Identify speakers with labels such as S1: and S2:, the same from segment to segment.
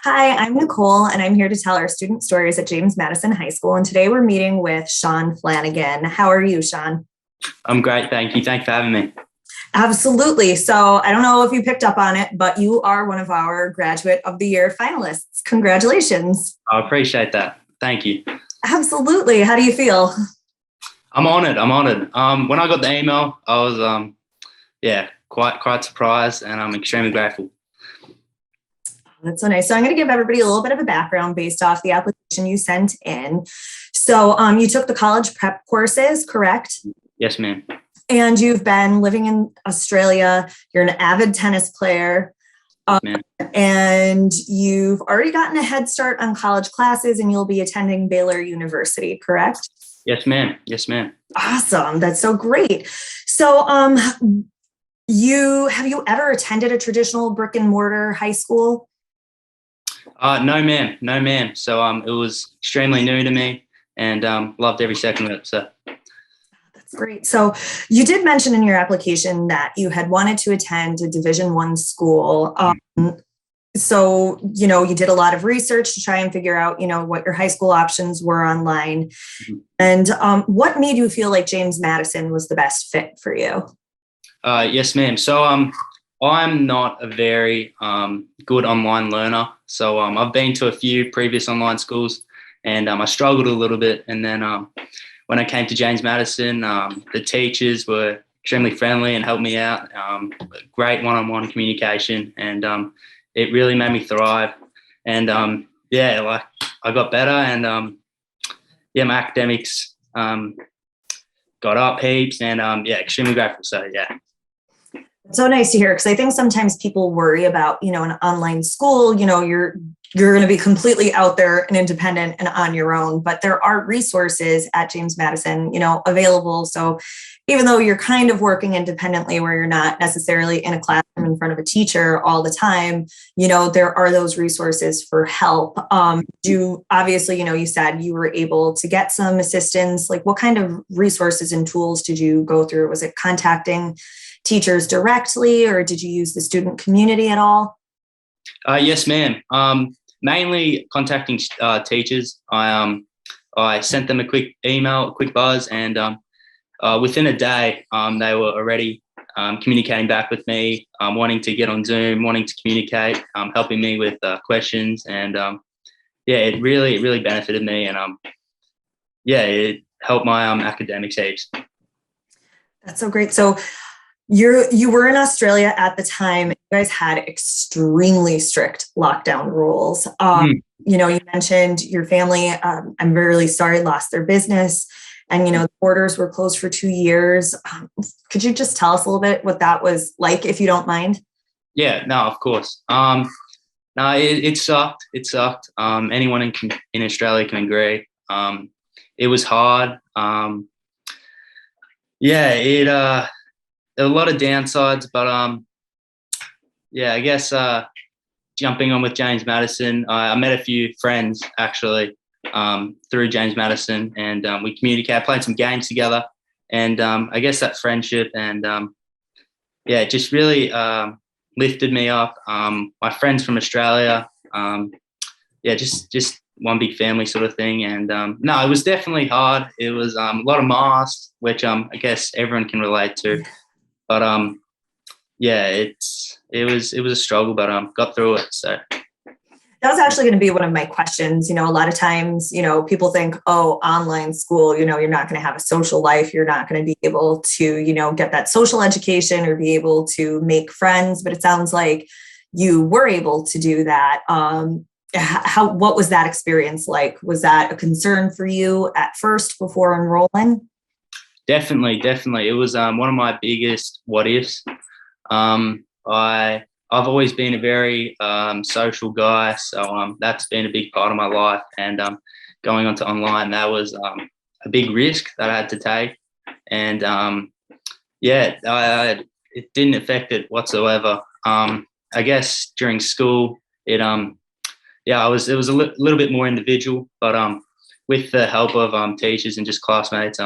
S1: Hi, I'm Nicole, and I'm here to tell our student stories at James Madison High School. And today we're meeting with Sean Flanagan. How are you, Sean?
S2: I'm great, thank you. Thanks for having me.
S1: Absolutely. So I don't know if you picked up on it, but you are one of our Graduate of the Year finalists. Congratulations.
S2: I appreciate that. Thank you.
S1: Absolutely. How do you feel?
S2: I'm honored. When I got the email, I was quite surprised, and I'm extremely grateful.
S1: That's so nice. So I'm going to give everybody a little bit of a background based off the application you sent in. So you took the college prep courses, correct?
S2: Yes, ma'am.
S1: And you've been living in Australia. You're an avid tennis player. And you've already gotten a head start on college classes, and you'll be attending Baylor University, correct?
S2: Yes, ma'am. Yes, ma'am.
S1: Awesome. That's so great. So have you ever attended a traditional brick and mortar high school?
S2: No, ma'am. No, ma'am. So it was extremely new to me, and loved every second of it. So
S1: that's great. So you did mention in your application that you had wanted to attend a Division I school. So, you did a lot of research to try and figure out, what your high school options were online. And what made you feel like James Madison was the best fit for you?
S2: Yes, ma'am. So I'm not a very good online learner. So I've been to a few previous online schools, and I struggled a little bit. And then when I came to James Madison, the teachers were extremely friendly and helped me out. Great one-on-one communication, and it really made me thrive. And I got better, and my academics got up heaps, and extremely grateful. So yeah.
S1: It's so nice to hear, because I think sometimes people worry about, an online school, you're going to be completely out there and independent and on your own, but there are resources at James Madison, available. So even though you're kind of working independently where you're not necessarily in a classroom in front of a teacher all the time, there are those resources for help. Obviously, you said you were able to get some assistance. Like, what kind of resources and tools did you go through? Was it contacting teachers directly, or did you use the student community at all?
S2: Yes, ma'am. Mainly contacting teachers. I sent them a quick email, a quick buzz, and within a day, they were already communicating back with me, wanting to get on Zoom, wanting to communicate, helping me with questions, and it really benefited me, and it helped my academics heaps.
S1: That's so great. So you were in Australia at the time. You guys had extremely strict lockdown rules. You mentioned your family, I'm really sorry, lost their business, and the borders were closed for 2 years. Could you just tell us a little bit what that was like, if you don't mind?
S2: Yeah, no, of course. No, it sucked. It sucked. Anyone in Australia can agree. It was hard. There were a lot of downsides, but I guess jumping on with James Madison, I met a few friends actually through James Madison, and we communicated, played some games together, and I guess that friendship and it just really lifted me up. My friends from Australia, just one big family sort of thing, and no, it was definitely hard. It was a lot of masks, which I guess everyone can relate to. But it was a struggle, but got through it. So
S1: that was actually going to be one of my questions. A lot of times, people think, oh, online school, you're not going to have a social life. You're not going to be able to, get that social education or be able to make friends. But it sounds like you were able to do that. What was that experience like? Was that a concern for you at first before enrolling?
S2: Definitely. It was one of my biggest what ifs. I've always been a very social guy, so that's been a big part of my life. And going onto online, that was a big risk that I had to take. And it didn't affect it whatsoever. I guess during school, it was a little bit more individual, but with the help of teachers and just classmates,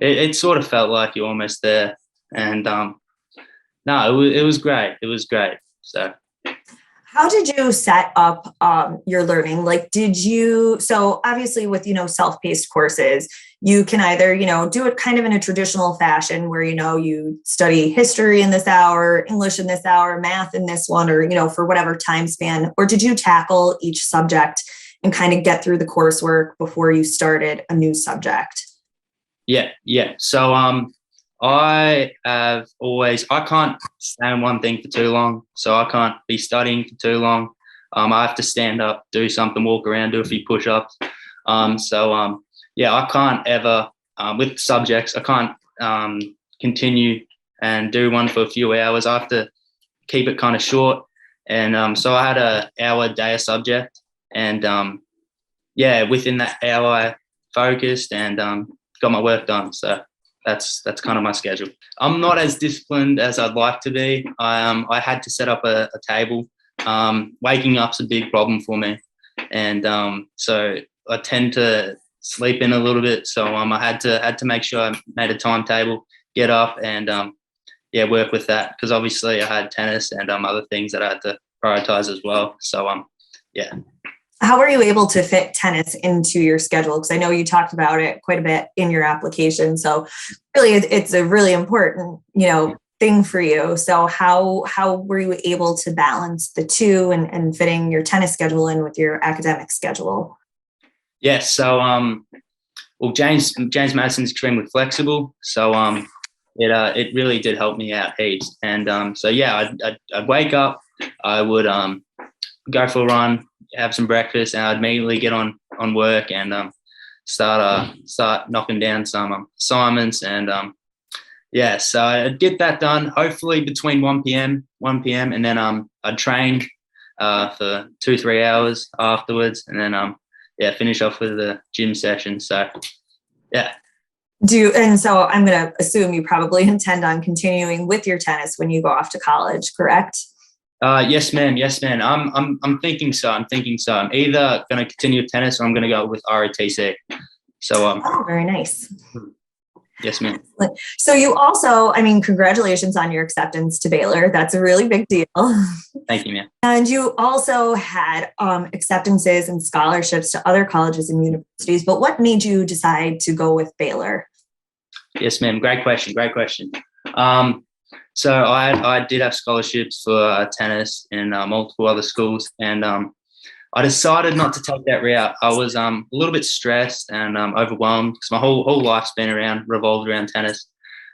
S2: it sort of felt like you're almost there. And no, it was great. It was great. So
S1: How did you set up your learning? Like, so obviously with, self-paced courses, you can either, do it kind of in a traditional fashion where, you study history in this hour, English in this hour, math in this one, or, for whatever time span, or did you tackle each subject and kind of get through the coursework before you started a new subject?
S2: Yeah. So I can't stay on one thing for too long. So I can't be studying for too long. I have to stand up, do something, walk around, do a few push-ups. I can't ever, with subjects, I can't continue and do one for a few hours. I have to keep it kind of short. And so I had an hour a day a subject. And within that hour, I focused and got my work done. So that's kind of my schedule. I'm not as disciplined as I'd like to be. I had to set up a table. Waking up's a big problem for me, and so I tend to sleep in a little bit. So I had to make sure I made a timetable, get up, and work with that, because obviously I had tennis and other things that I had to prioritize as well. So
S1: How were you able to fit tennis into your schedule? Because I know you talked about it quite a bit in your application. So really, it's a really important, thing for you. So how were you able to balance the two and fitting your tennis schedule in with your academic schedule?
S2: Yes. So James Madison is extremely flexible. So it really did help me out heaps. And I'd wake up, I would go for a run, have some breakfast, and I'd immediately get on work and start knocking down some assignments. And so I'd get that done hopefully between 1 p.m. and then I'd train for 2-3 hours afterwards, and then finish off with the gym session. So
S1: and so I'm going to assume you probably intend on continuing with your tennis when you go off to college, correct?
S2: Yes, ma'am. I'm thinking so. I'm either going to continue with tennis or I'm going to go with ROTC. So,
S1: very nice.
S2: Yes, ma'am.
S1: So you also, congratulations on your acceptance to Baylor. That's a really big deal.
S2: Thank you, ma'am.
S1: And you also had acceptances and scholarships to other colleges and universities. But what made you decide to go with Baylor?
S2: Yes, ma'am. Great question. So I did have scholarships for tennis in multiple other schools, and I decided not to take that route. I was a little bit stressed and overwhelmed because my whole life's been revolved around tennis.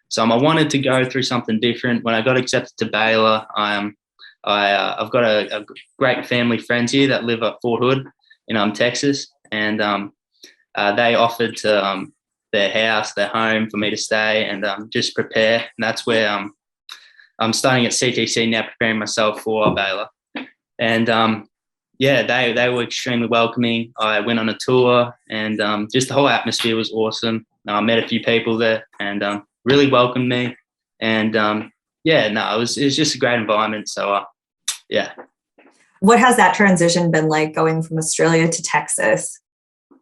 S2: So I wanted to go through something different. When I got accepted to Baylor, I've got a great family friends here that live at Fort Hood in Texas, and they offered to their house, their home, for me to stay and just prepare. And that's where I'm starting at CTC now, preparing myself for Baylor. And they were extremely welcoming. I went on a tour, and just the whole atmosphere was awesome. I met a few people there, and really welcomed me. And it was just a great environment. So What
S1: has that transition been like, going from Australia to Texas?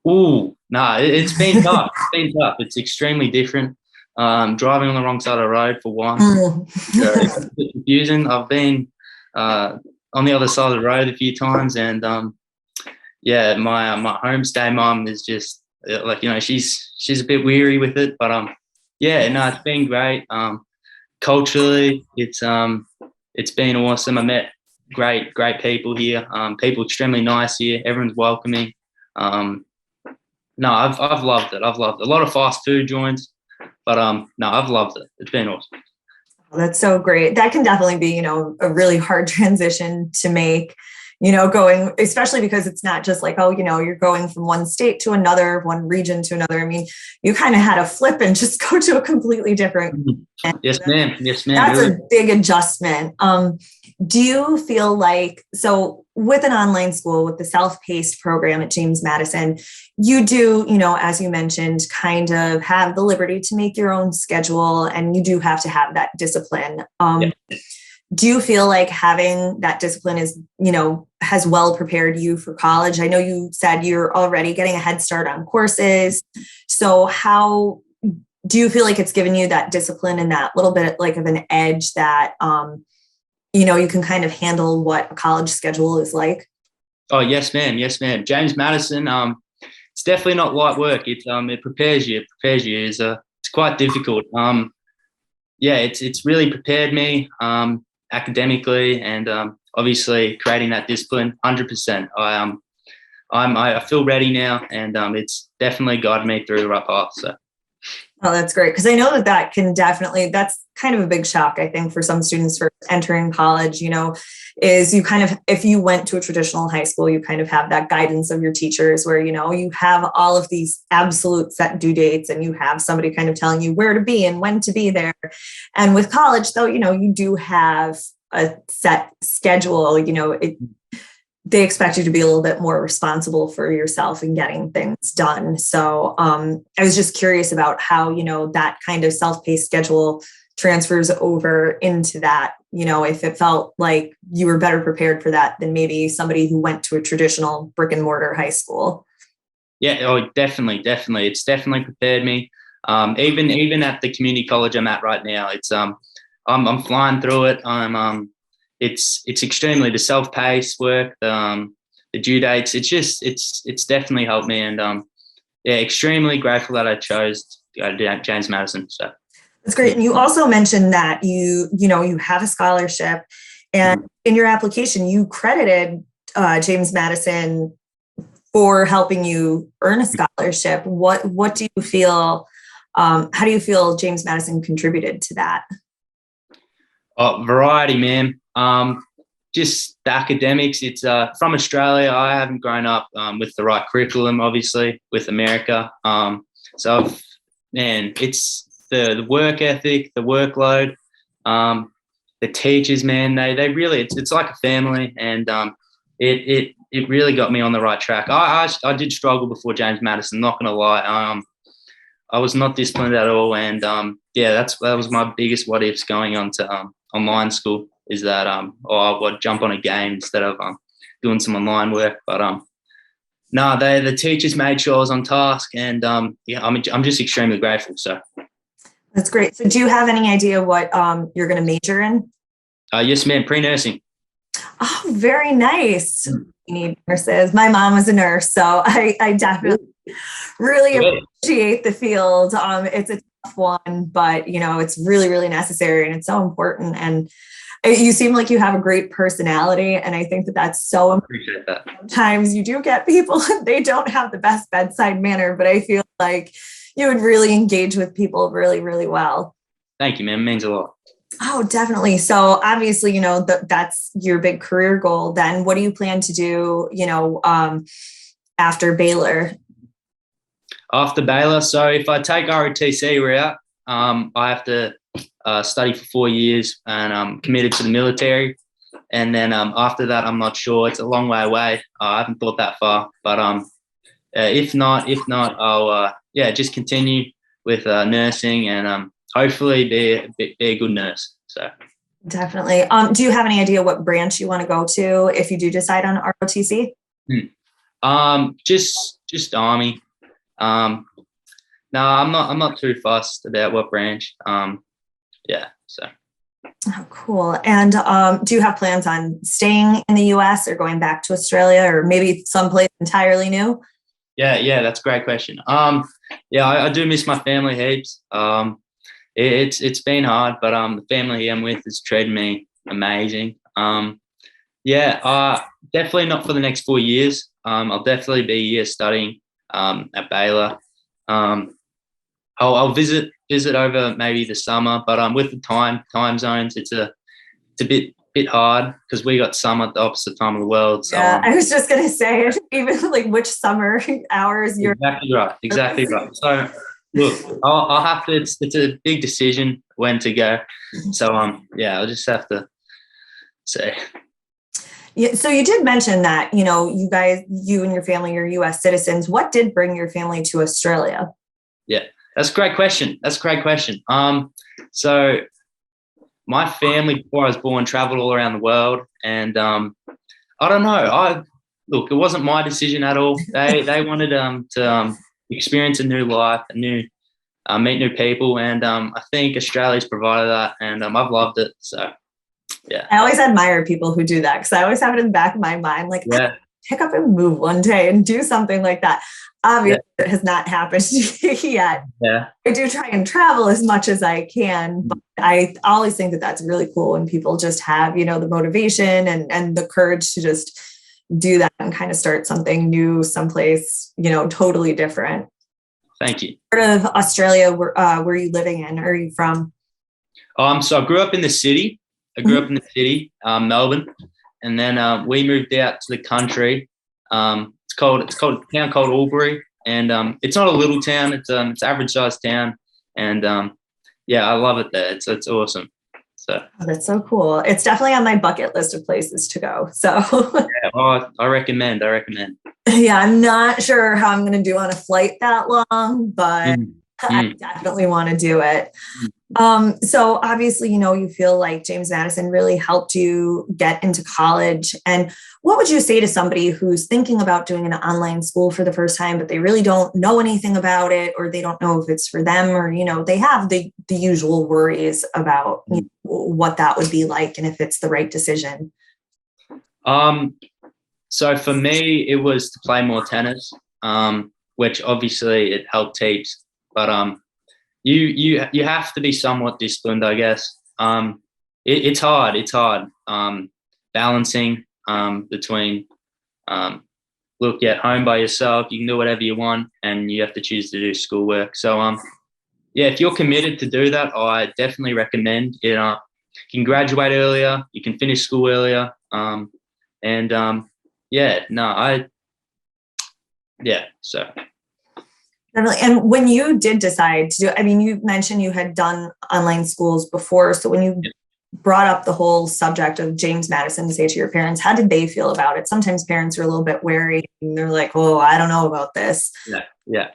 S2: It's been tough. It's extremely different. Driving on the wrong side of the road, for one. It's a bit confusing. I've been on the other side of the road a few times, and my homestay mum is just she's a bit weary with it, but it's been great. Culturally, it's been awesome. I met great people here. People extremely nice here. Everyone's welcoming. I've loved it. A lot of fast food joints, but I've loved it. It's been awesome.
S1: That's so great. That can definitely be, a really hard transition to make, going, especially because it's not just like, you're going from one state to another, one region to another. You kind of had to flip and just go to a completely different.
S2: Yes, ma'am.
S1: That's really a big adjustment. Do you feel like, so with an online school, with the self-paced program at James Madison, you do, as you mentioned, kind of have the liberty to make your own schedule, and you do have to have that discipline. Do you feel like having that discipline is, has well prepared you for college? I know you said you're already getting a head start on courses. So how do you feel like it's given you that discipline and that little bit like of an edge that, you can kind of handle what a college schedule is like?
S2: Oh, yes, ma'am. Yes, ma'am. James Madison, it's definitely not light work. It prepares you. It prepares you. It's quite difficult. Yeah, it's really prepared me academically, and obviously creating that discipline. 100%. I feel ready now, and it's definitely guided me through the right path. So.
S1: Oh, that's great. Because I know that can definitely, that's kind of a big shock, I think, for some students for entering college, is you kind of, if you went to a traditional high school, you kind of have that guidance of your teachers where, you have all of these absolute set due dates and you have somebody kind of telling you where to be and when to be there. And with college, though, you do have a set schedule, they expect you to be a little bit more responsible for yourself and getting things done. So I was just curious about how, that kind of self-paced schedule transfers over into that, if it felt like you were better prepared for that than maybe somebody who went to a traditional brick and mortar high school.
S2: Yeah, oh, definitely. It's definitely prepared me. Even at the community college I'm at right now, I'm flying through it. It's extremely the self-paced work, the due dates. It's definitely helped me, and extremely grateful that I chose to go to James Madison. So
S1: that's great. And you also mentioned that you have a scholarship, and in your application you credited James Madison for helping you earn a scholarship. What do you feel? How do you feel James Madison contributed to that?
S2: Variety, ma'am. Just the academics. It's from Australia. I haven't grown up with the right curriculum, obviously, with America. It's the work ethic, the workload, the teachers, man. They really, it's like a family, and it really got me on the right track. I did struggle before James Madison. Not gonna lie. I was not disciplined at all, and that was my biggest what ifs going on to online school, is that I would jump on a game instead of doing some online work. But no, the teachers made sure I was on task, and I'm just extremely grateful. So
S1: that's great. So do you have any idea what you're going to major in?
S2: Yes, ma'am. Pre-nursing.
S1: Oh, very nice. You need nurses. My mom was a nurse, so I definitely really appreciate the field. It's a tough one, but it's really, really necessary, and it's so important. And you seem like you have a great personality, and I think that's so important.
S2: Appreciate that.
S1: Sometimes you do get people, they don't have the best bedside manner, but I feel like you would really engage with people really, really well.
S2: Thank you, man. It means a lot.
S1: Oh, definitely. So obviously, that's your big career goal. Then what do you plan to do, after Baylor?
S2: After Baylor, so if I take ROTC route, I have to study for 4 years, and I'm committed to the military. And then after that, I'm not sure. It's a long way away. I haven't thought that far. But if not, I'll just continue with nursing, and hopefully be a good nurse. So
S1: definitely. Do you have any idea what branch you want to go to if you do decide on ROTC?
S2: Just Army. No, I'm not too fussed about what branch. So.
S1: Oh, cool. And do you have plans on staying in the US or going back to Australia, or maybe someplace entirely new?
S2: Yeah, that's a great question. I do miss my family heaps. It's been hard, but the family I'm with has treated me amazing. Definitely not for the next 4 years. I'll definitely be here studying at Baylor. I'll visit over maybe the summer, but with the time zones, it's a bit hard because we got summer at the opposite time of the world. So,
S1: I was just gonna say, even like which summer hours you're
S2: exactly right. So look, I'll have to. It's a big decision when to go. So I'll just have to say.
S1: Yeah, so you did mention that, you and your family are US citizens. What did bring your family to Australia?
S2: Yeah, that's a great question. So my family before I was born traveled all around the world, and I don't know. It wasn't my decision at all. They wanted to experience a new life, meet new people, and I think Australia's provided that, and I've loved it. So Yeah.
S1: I always admire people who do that because I always have it in the back of my mind, like,
S2: Yeah.
S1: pick up and move one day and do something like that. Obviously, it has not happened yet.
S2: Yeah.
S1: I do try and travel as much as I can, but I always think that that's really cool when people just have, you know, the motivation and the courage to just do that and kind of start something new, someplace, you know, totally different.
S2: Thank you.
S1: Part of Australia, where are you living in? Or are you from?
S2: So I grew up in the city. Melbourne, and then we moved out to the country. It's called a town called Albury, and it's not a little town. It's average sized town, and yeah, I love it there. It's awesome. So
S1: That's so cool. It's definitely on my bucket list of places to go. So
S2: yeah, I recommend.
S1: yeah, I'm not sure how I'm going to do on a flight that long, but I definitely want to do it. So obviously, you know, you feel like James Madison really helped you get into college. And what would you say to somebody who's thinking about doing an online school for the first time, but they really don't know anything about it, or they don't know if it's for them, or, you know, they have the usual worries about you know, what that would be like and if it's the right decision?
S2: So for me, it was to play more tennis, which obviously it helped heaps, but you have to be somewhat disciplined, I guess. It's hard. Balancing between look at home by yourself, you can do whatever you want, and you have to choose to do schoolwork. So yeah, if you're committed to do that, I definitely recommend it. You can graduate earlier, you can finish school earlier, so.
S1: And when you did decide to do, I mean, you mentioned you had done online schools before. So when you brought up the whole subject of James Madison to say to your parents, how did they feel about it? Sometimes parents are a little bit wary and they're like, oh, I don't know about this.
S2: Yeah.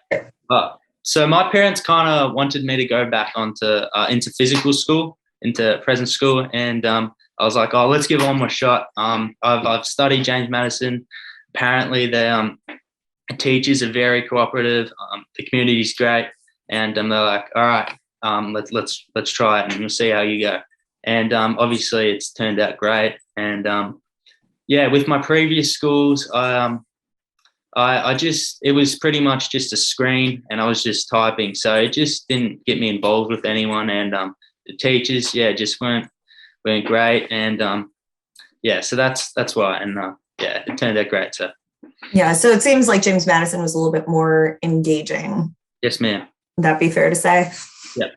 S2: So my parents kind of wanted me to go back into physical school, into present school. And I was like, oh, let's give it one more shot. I've studied James Madison. Apparently the teachers are very cooperative. The community's great. And they're like, all right, let's try it and we'll see how you go. And obviously it's turned out great. And yeah, with my previous schools, it was pretty much just a screen and I was just typing. So it just didn't get me involved with anyone. And the teachers, just weren't great. And so that's why. And it turned out great. So
S1: yeah, so it seems like James Madison was a little bit more engaging.
S2: Yes, ma'am.
S1: Would that be fair to say?
S2: Yeah.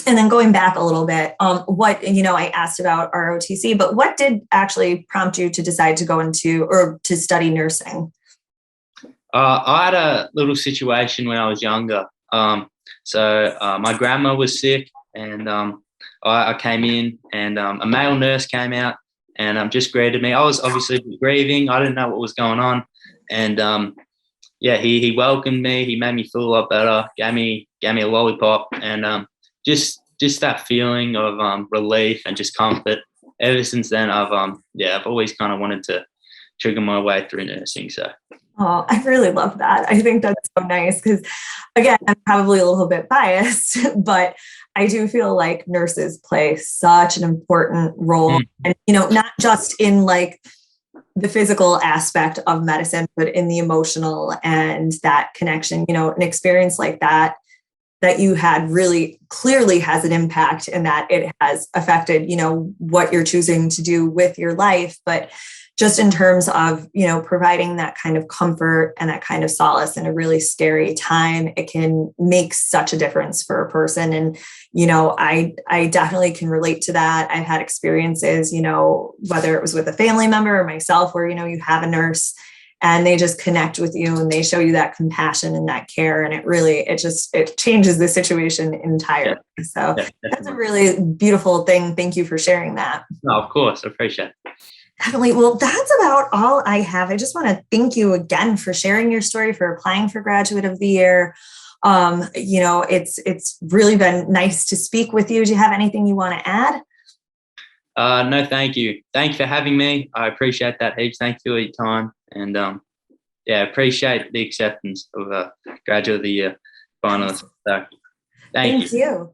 S1: And then going back a little bit, I asked about ROTC, but what did actually prompt you to decide to go into or to study nursing?
S2: I had a little situation when I was younger. So my grandma was sick, and I came in, and a male nurse came out and just greeted me. I was obviously grieving. I didn't know what was going on, and he welcomed me. He made me feel a lot better. Gave me a lollipop, and just that feeling of relief and just comfort. Ever since then, I've always kind of wanted to trigger my way through nursing. So.
S1: Oh, I really love that. I think that's so nice because, again, I'm probably a little bit biased, but I do feel like nurses play such an important role. And, not just in like the physical aspect of medicine, but in the emotional and that connection, an experience like that you had really clearly has an impact and that it has affected, what you're choosing to do with your life. But just in terms of, providing that kind of comfort and that kind of solace in a really scary time, it can make such a difference for a person. And, I definitely can relate to that. I've had experiences, whether it was with a family member or myself, where, you have a nurse and they just connect with you and they show you that compassion and that care. And it changes the situation entirely. Yeah. So that's a really beautiful thing. Thank you for sharing that.
S2: No, of course. I appreciate it.
S1: Definitely. Well, that's about all I have. I just want to thank you again for sharing your story, for applying for Graduate of the Year. It's really been nice to speak with you. Do you have anything you want to add?
S2: No, thank you. Thank you for having me. I appreciate that heaps. Thank you for your time. And appreciate the acceptance of Graduate of the Year finalist. So thank you.